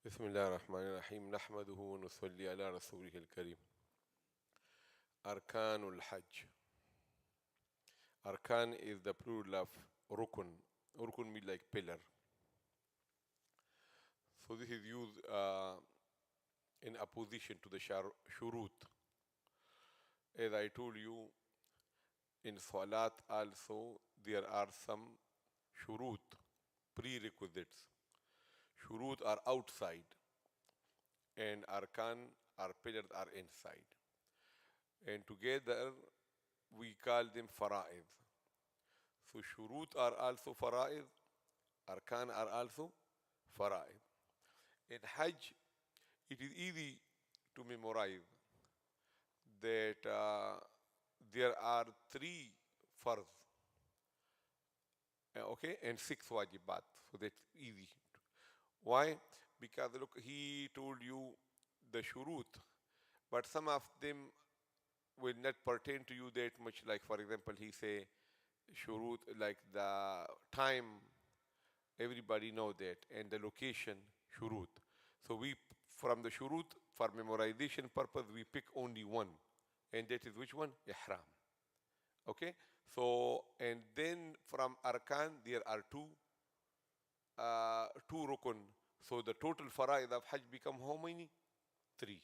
بسم الله الرحمن الرحيم نحمده ونصلي على رسوله الكريم. Arkanul Hajj. Arkan is the plural of rukun. Rukun means like pillar. So this is used in opposition to the shurut. As I told you, in Salat also there are some shurut, prerequisites. Shurut are outside and arkan or pillars are inside. And together we call them fara'id. So shurut are also fara'id, arkan are also fara'id. In Hajj, it is easy to memorize that there are 3 farz, okay, and 6 wajibat. So that's easy. Why? Because look, he told you the shurut, but some of them will not pertain to you that much. Like for example, he say shurut like the time, everybody know that, and the location shurut. So we from the shurut for memorization purpose we pick only one, and that is which one? Ihram. Okay. So and then from arkan there are two rukun. So the total fara'id of Hajj become how many? 3.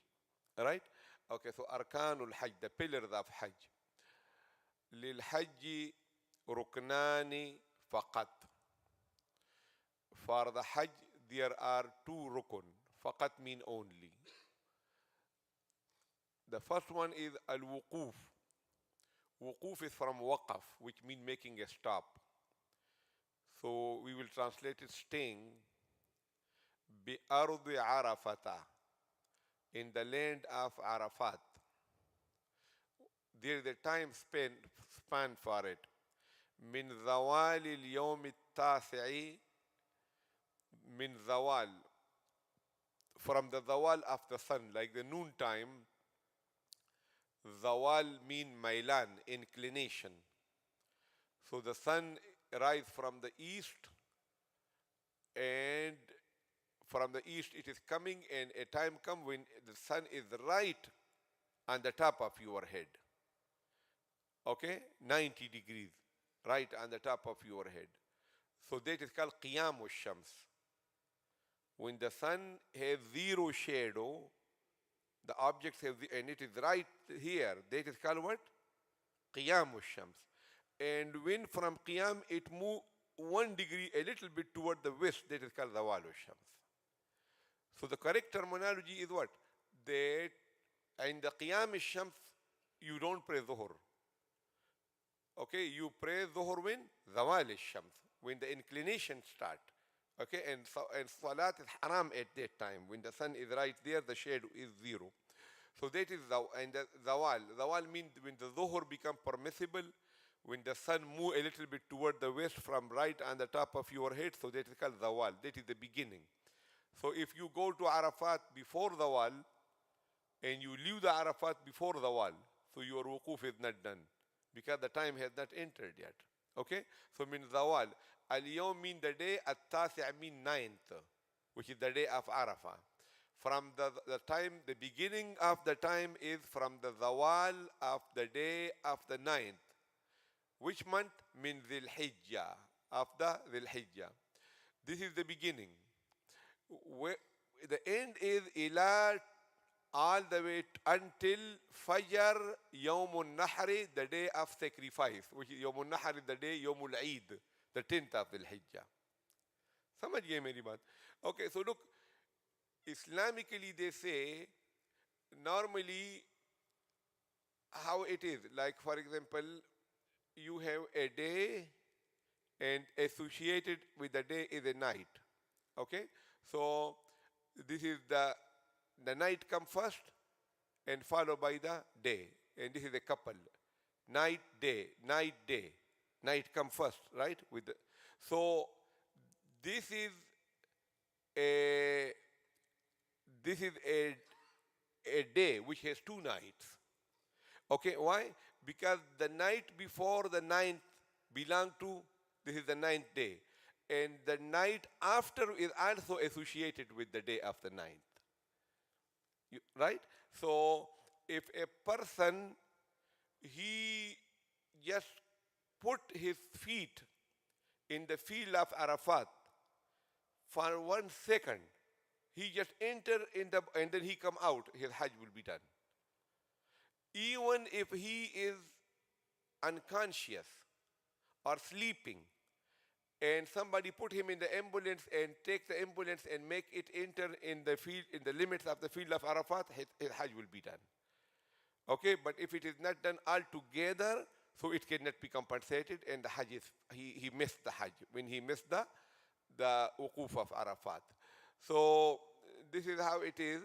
Right? Okay, so Arkanul Hajj, the pillars of Hajj. للحج ركنان فقط. For the Hajj, there are 2 rukun. فقط mean only. The first one is al-wuquf. Wuquf is from waqaf, which means making a stop. So we will translate it staying. بأرض عرفة, in the land of Arafat. There is a time span for it. من زوال اليوم التاسع, من zawal, from the zawal of the sun, like the noon time. Zawal mean mailan, inclination. So the sun rises from the east, and from the east it is coming, and a time comes when the sun is right on the top of your head. Okay, 90 degrees, right on the top of your head. So that is called Qiyamu Shams. When the sun has 0 shadow, the objects have, and it is right here, that is called what? Qiyamu Shams. And when from Qiyam it moves 1 degree a little bit toward the west, that is called Zawalu Shams. So the correct terminology is what? That in the Qiyam Shams, you don't pray Zuhur. Okay, you pray Zuhur when? Zawal Shams, when the inclination start. Okay, and Salat is haram at that time. When the sun is right there, the shade is 0. So that is and the Zawal. Zawal means when the Zuhur become permissible, when the sun move a little bit toward the west from right on the top of your head, so that is called Zawal. That is the beginning. So if you go to Arafat before Zawal, and you leave the Arafat before Zawal, so your wuquf is not done, because the time has not entered yet. Okay? So min Zawal. Al-Yawm mean the day, At-Tasi' mean 9th, which is the day of Arafah. From the time, the beginning of the time is from the Zawal of the day of the 9th. Which month? Min Dhil Hijjah, of the Dhil Hijjah. This is the beginning. The end is ila, all the way until Fajr Yawmun Nahri, the day of sacrifice, which is Yawmun Nahri, the day Yawmul Eid, the 10th of Dhul Hijjah. समझ गए मेरी बात? Okay, so look, Islamically they say normally how it is. Like for example, you have a day, and associated with the day is a night. Okay, so this is the night come first and followed by the day, and this is a couple. Night, day, night, day. Night come first, right? So this is a day which has 2 nights. Okay, why? Because the night before the 9th belong to, this is the 9th day. and the night after is also associated with the day of the ninth. Right? So if a person, he just put his feet in the field of Arafat for 1 second, he just enter in the, and then he come out, his Hajj will be done. Even if he is unconscious or sleeping, and somebody put him in the ambulance and take the ambulance and make it enter in the field, in the limits of the field of Arafat, his Hajj will be done. Okay, but if it is not done altogether, so it cannot be compensated, and the Hajj is, he missed the Hajj when he missed the Wuquf of Arafat. So this is how it is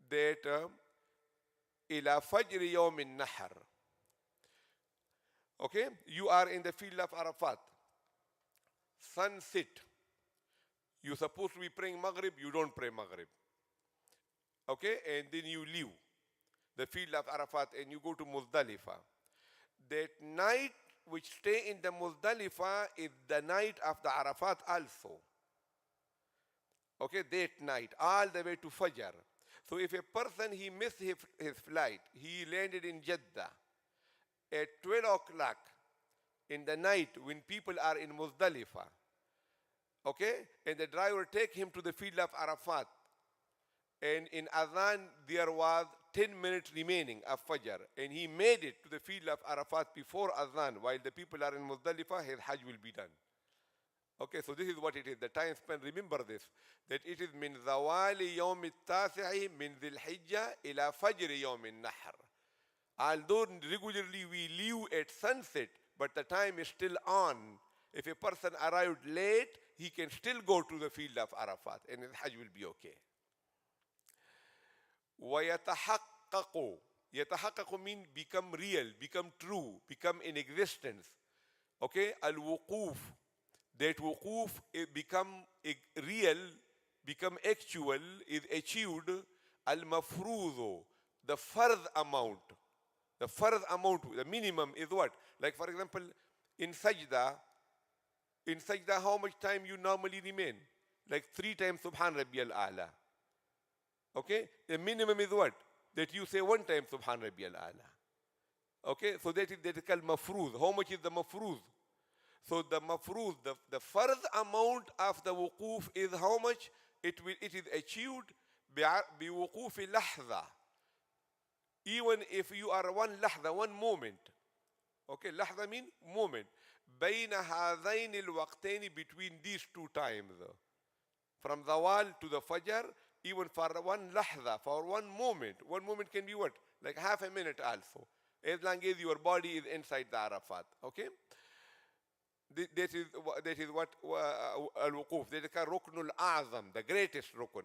that ila fajr yawm al-nahr. Okay, you are in the field of Arafat. Sunset. You're supposed to be praying Maghrib, you don't pray Maghrib. Okay, and then you leave the field of Arafat and you go to Muzdalifah. That night which stay in the Muzdalifah is the night of the Arafat also. Okay, that night, all the way to Fajr. So if a person, he missed his flight, he landed in Jeddah at 12 o'clock in the night when people are in Muzdalifah, okay, and the driver take him to the field of Arafat, and in Adhan there was 10 minutes remaining of Fajr, and he made it to the field of Arafat before Adhan while the people are in Muzdalifah, his Hajj will be done. Okay, so this is what it is, the time spent. Remember this, that it is min zawali yawm al-tasi'i min dhil hijjah ila fajr yawm al-nahr. Although regularly we leave at sunset, but the time is still on. If a person arrived late, he can still go to the field of Arafat and his Hajj will be okay. وَيَتَحَقَّقُ. يَتَحَقَّقُ means become real, become true, become in existence. Okay, al-wuquf. That wuquf become real, become actual, is achieved. Al-mafruḍu, the fard amount. The fard amount, the minimum is what? Like for example, in sajda, how much time you normally remain? Like 3 times Subhan Rabbiyal A'la. Okay? The minimum is what? That you say 1 time Subhan Rabbiyal A'la. Okay? So that is called mafruz. How much is the mafruz? So the mafruz, the fard amount of the wuquf is how much? It is achieved biwuquf lahza. Even if you are one lahza, one moment. Okay, lahza means moment. بين هذين الوقتين, between these 2 times. From zawal to the fajr, even for one lahza, for one moment. One moment can be what? Like half a minute also. As long as your body is inside the Arafat. Okay? That is what al-wuquf. That is called Ruknul A'zam, the greatest rukun.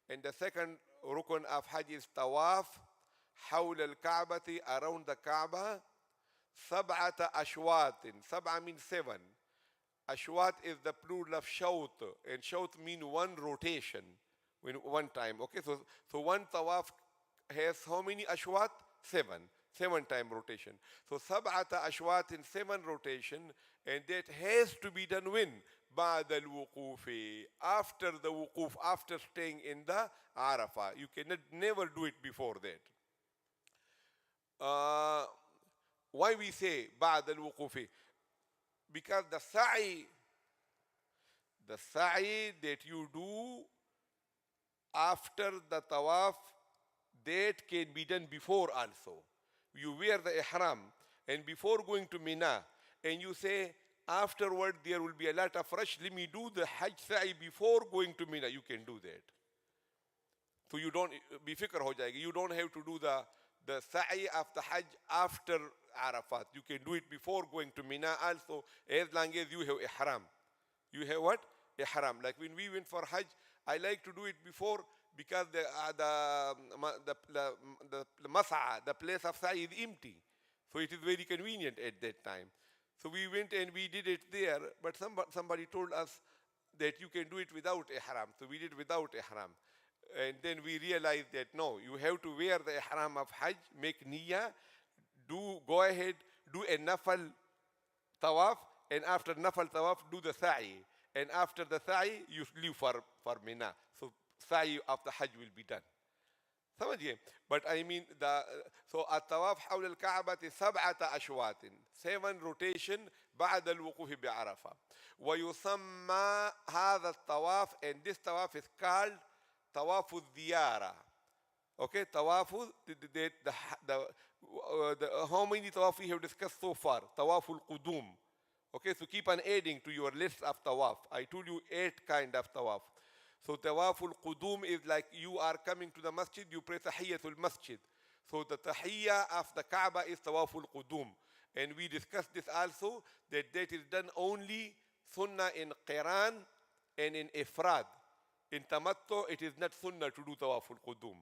And the second rukun of Hajj is tawaf. حول الكعبة, around the Kaaba. 7 أشواط. 7 means 7. Ashwat is the plural of shaut, and shaut means one rotation, one time. Okay, so one tawaf has how many ashwat? 7. 7-time rotation. So 7 ashwat in 7 rotation, and that has to be done when? بعد الوقوف, after the wuquf, after staying in the Arafah. You cannot never do it before that. Why we say بعد الوقوف? Because the sa'i that you do after the tawaf, that can be done before also. You wear the ihram, and before going to Mina, and you say, afterward there will be a lot of rush, let me do the Hajj sa'i before going to Mina. You can do that. So you don't, bifikr ho jayegi. You don't have to do the sa'i of the Hajj after Arafat. You can do it before going to Mina also, as long as you have ihram. You have what? Ihram. Like when we went for Hajj, I like to do it before, because the mas'a, the place of sa'i is empty. So it is very convenient at that time. So we went and we did it there, but somebody told us that you can do it without ihram. So we did without ihram. And then we realized that no, you have to wear the ihram of Hajj, make niyyah, go ahead, do a nafal tawaf, and after nafal tawaf, do the sa'i. and after the sa'i, you leave for Mina. So sa'i after Hajj will be done. ثمانية. But I mean so الطواف حول الكعبة 7 أشواط 7 rotation بعد الوقوف بعرفة. ويسمى هذا الطواف, and this طواف is called طواف الزيارة. Okay, طواف how many طواف we have discussed so far? طواف القدوم. Okay, so keep on adding to your list of tawaf. I told you 8 kind of tawaf. So tawaful qudum is like you are coming to the masjid, you pray tahiyyatul masjid. So the tahiyya of the Kaaba is tawaful qudum. And we discussed this also, that is done only sunnah in qiran and in ifrad. In tamattu, it is not sunnah to do tawaful qudum.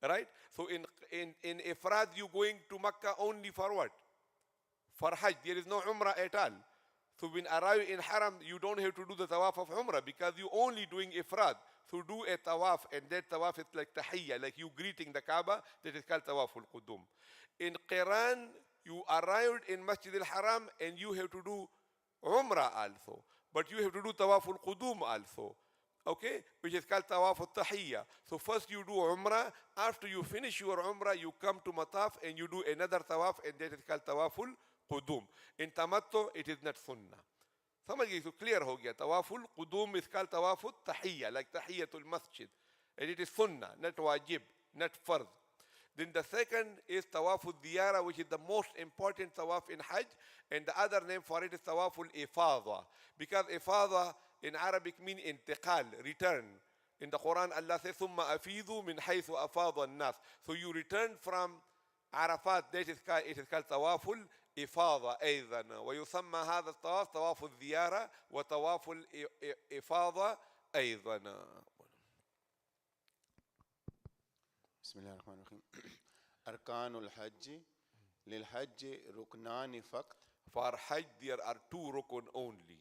Right? So in ifrad, you going to Makkah only for what? For Hajj. There is no umrah at all. So when arrive in Haram, you don't have to do the tawaf of Umrah because you only doing ifrad. So do a tawaf, and that tawaf is like tahiyya, like you greeting the Kaaba. That is called tawaful qudum. In Qiran, you arrived in Masjid al-Haram and you have to do Umrah also. But you have to do tawaful qudum also. Okay? Which is called tawaful tahiyya. So first you do Umrah. After you finish your Umrah, you come to Mataf and you do another tawaf, and that is called tawaful qudum. In tamattu, it is not sunnah. समझ गई? So clear हो गया. Tawaful qudum is called tawaful tahiyya, like tahiyyatul masjid. And it is sunnah, not wajib, not fard. Then the second is tawaful diyara, which is the most important tawaf in Hajj. And the other name for it is tawaful ifadha. Because ifadha in Arabic means intiqal, return. In the Quran, Allah says, ثُمَّ أَفِيذُوا مِنْ حَيْثُ أَفَاضَ النَّاسِ. So you return from Arafat, it is called tawaful إفاضة أيضا. ويسمى هذا الطواف طواف الزيارة وطواف الإفاضة أيضا. بسم الله الرحمن الرحيم. أركان الحج للحج ركنان فقط. For Hajj there are 2 rukun only.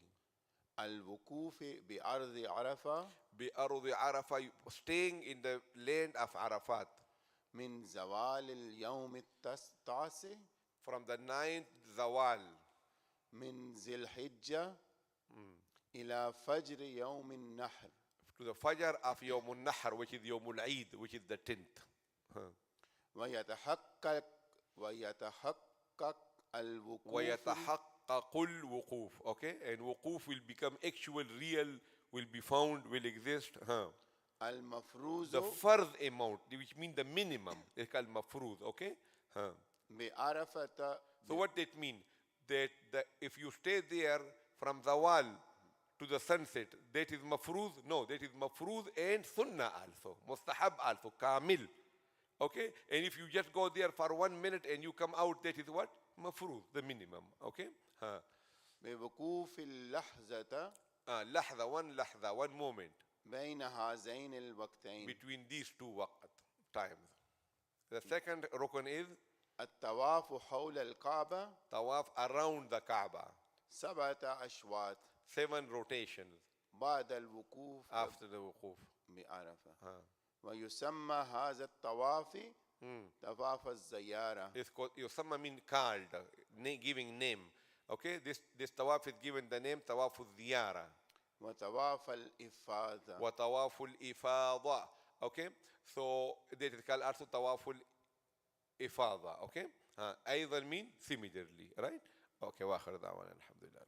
الوقوف بأرض عرفة. بأرض عرفة, staying in the land of Arafat. من زوال اليوم التاسع. From the 9th zawal. من ذي الحجة إلى فجر يوم النحر. To the fajr of يوم النحر, which is يوم العيد, which is the 10th. ويتحقق الوقوف. Okay, and وقوف will become actual, real, will be found, will exist. المفروض. The fard amount, which means the minimum, is called mafruz. Okay. بعرفة. So what that mean? That if you stay there from zawal to the sunset, that is mafruz? No, that is mafruz and sunnah also, mustahab also, kamil. Okay? And if you just go there for 1 minute and you come out, that is what? Mafruz, the minimum. Okay? بوقوف اللحظة. لحظة, one moment. بين هذين الوقتين. Between these 2 times. The second rukun is الطواف حول الكعبة. tawaf around the Kaaba. 7 أشواط. 7 rotations. بعد الوقوف. After the wuquf. بعرفة. ويسمى هذا الطواف طواف الزيارة. It's called, يسمى mean called, giving name. Okay, this tawaf is given the name tawaf al-ziyara. وطواف الإفاضة. وطواف الإفاضة. Okay, so that is called also tawaf al-ifada. Okay, أيضا mean similarly, right? Okay, وآخر دعوانا الحمد لله.